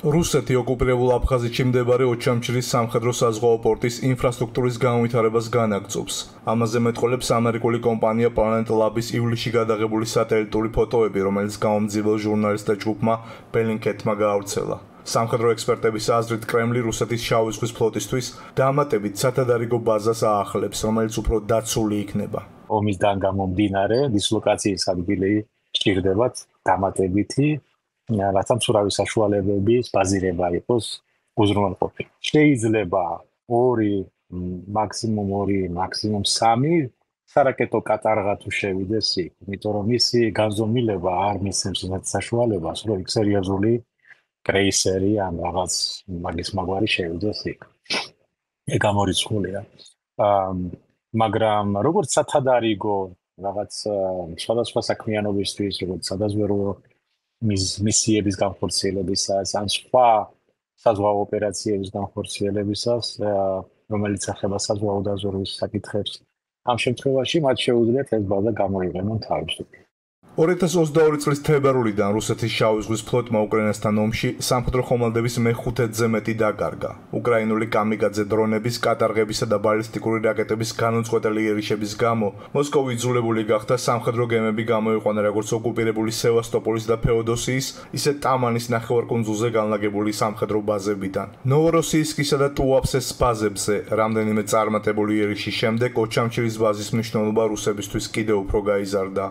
რუსეთი ოკუპირებულ აფხაზეთში მდებარე ოჩამჩირის სამხედრო-საზღვაო პორტის ინფრასტრუქტურის განვითარებას განაგრძობს. ამაზე მეტყოლებს ამერიკული კომპანია Planet Labs ივლისში გადაღებული სატელიტური ფოტოები, რომელიც გამომძიებელ ჟურნალისტთა ჯგუფმა Bellingcat-მა გაავრცელა. სამხედრო ექსპერტების აზრით, კრემლი რუსეთის შავი ზღვის ფლოტისთვის დამატებით სათადარიგო ბაზას აახლებს, რომელიც უფრო დაცული იქნება. ომისგან გამომდინარე, დისლოკაციის ადგილი სჭირდებათ დამატებითი რათა მცურავი საშუალებების ბაზირება იყოს უზრუნველყოფილი. შეიძლება 2, მაქსიმუმ 2, მაქსიმუმ 3 სარაკეტო კატარღა თუ შევიდეს იქ, იმიტომ რომ მისი განზომილება არ მისცემს საშუალებას, რომ იქ სერიოზული კრეისერი ან რაღაც მაგის მაგვარი შევიდეს იქ. ეგ გამორიცხულია. მაგრამ როგორც სათადარიგო რაღაც სხვადასხვა საქმიანობისთვის, როგორც სადაზვერვო მისიების განხორციელებისას, ან სხვა საზღვაო ოპერაციების განხორციელებისას, რომელიც ეხება საზღვაო დაზვერვის საკითხებს, ამ შემთხვევაში მათ შეუძლიათ ეს ბაზა გამოიყენონ თავისუფლად. 2022 წლის თებერვლიდან რუსეთის შავი ზღვის ფლოტმა უკრაინასთან ომში სამხედრო ხომალდების მე-5-ზე მეტი დაკარგა. უკრაინული კამიკაძე დრონების, კატარღებისა და ბალისტიკური რაკეტების განუწყვეტელი იერიშების გამო მოსკოვი იძულებული გახდა სამხედრო გემები გამოიყვანა როგორც ოკუპირებული სევასტოპოლის და ფეოდოსიის, ისე ტამანის ნახევარკუნძულზე განლაგებული სამხედრო ბაზებიდან. ნოვოროსიისკისა და ტუაპსეს ბაზებზე რამდენიმე წარმატებული იერიშის შემდეგ ოჩამჩირის ბაზის მნიშვნელობა რუსებისთვის კიდევ უფრო გაიზარდა.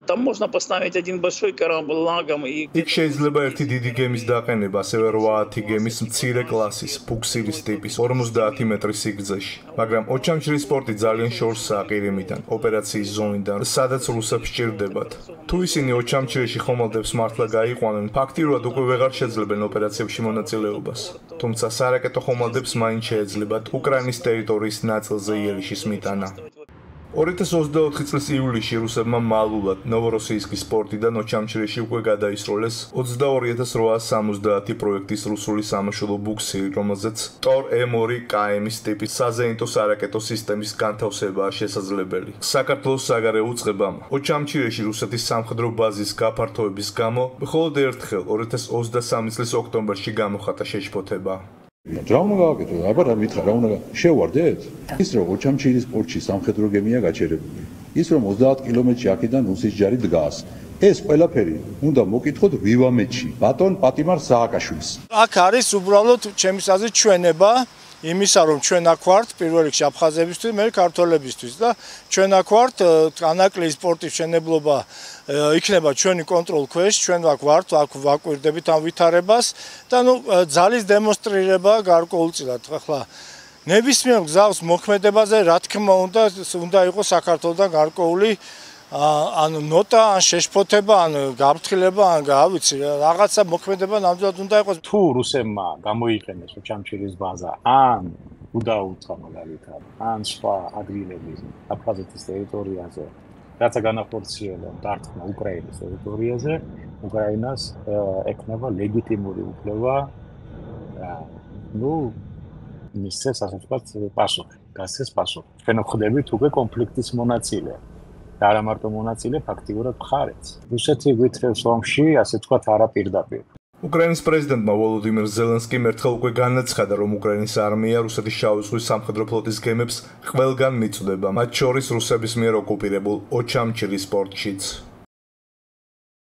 Там можно поставить один большой корабль лагом и იქ შეიძლება ერთი დიდი გემის დაყენება, ასევე 8-10 გემის მცირე კლასის, ბუქსირის ტიპის, 50 მეტრის სიგრძეში. მაგრამ ოჩამჩირის პორტი ძალიან შორსაა ყირიმიდან, ოპერაციის ზონიდან, სადაც რუსებს სჭირდებათ. თუ ისინი ოჩამჩირში ხომალდებს მართლა გაიყვანენ, ფაქტიურად უკვე ვეღარ შეძლებენ ოპერაციებში მონაწილეობას. თუმცა სარაკეტო ხომალდებს მაინც შეეძლებათ უკრაინის ტერიტორიის ნაწილზე იერიშის მიტანა. 2024 წლის ივლისში რუსებმა მალულად ნოვოროსიისკის პორტიდან ოჩამჩირში უკვე გადაისროლეს 22870 პროექტის რუსული სამაშველო ბუქსირი, რომელზეც Tor M2 KM-ის ტიპის საზეინტო სარაკეტო სისტემის განთავსებაა შესაძლებელი. საქართველოს საგარეო უწყებამ ოჩამჩირში რუსეთის სამხედრო ბაზის გაფართოების გამო მხოლოდ ერთხელ 2023 წლის ოქტომბერში გამოხატა შეშფოთება. რა უნდა გავაკეთო? აბა რა მითხრა, რა უნდა შევვარდეთ? ის რომ ოჩამჩირის პორტში სამხედრო გემია გაჩერებული. ის რომ 30 კილომეტრში აქედან რუსის ჯარი დგას. ეს ყველაფერი უნდა მოკითხოთ ვივამეთში, ბატონ პატიმარ სააკაშვილს. აქ არის უბრალოდ ჩემის აზრით ჩვენება იმისა, რომ ჩვენ აქ ვართ პირველ რიგში აფხაზებისთვის, მე ქართველებისთვის და ჩვენ აქ ვართ ანაკლის პორტის მშენებლობა იქნება ჩვენი კონტროლ ქვეშ, ჩვენ აქ ვართ, აქ ვაკვირდებით ამ ვითარებას და ძალის დემონსტრირება გარკვეულწილად. ახლა ნებისმიერ გზავს მოქმედებაზე რა თქმა უნდა იყოს საქართველოსთან გარკვეული ან ნოტა, ან შეშფოთება, ან გაფრთხილება, ან გავიცი, რაღაცა მოქმედება ნამდვილად უნდა იყოს. თუ რუსებმა გამოიყენეს ოჩამჩირის ბაზა, ან უდაუწყა მაგალითად, ან სხვა ადგილების აფხაზეთის ტერიტორიაზე, რაცა განახორციელონ დარტყმა უკრაინის ტერიტორიაზე, უკრაინას ექნება ლეგიტიმური უფლება, მისცეს ასე ვთქვათ პასუხი, გასცეს პასუხი. ჩვენ ვხვდებით უკვე კონფლიქტის მონაწილე. და არა მარტო მონაწილე, ფაქტიურად მხარეც. რუსეთი გვითხრევს ომში, ასე ვთქვათ, არაპირდაპირ. უკრაინის პრეზიდენტმა ვოლოდიმირ ზელენსკიმ ერთხელ უკვე განაცხადა, რომ უკრაინის არმია რუსეთის შავი ზღვის სამხედრო ფლოტის გემებს ყველგან მიწვდება, მათ შორის რუსების მიერ ოკუპირებულ ოჩამჩირის პორტშიც.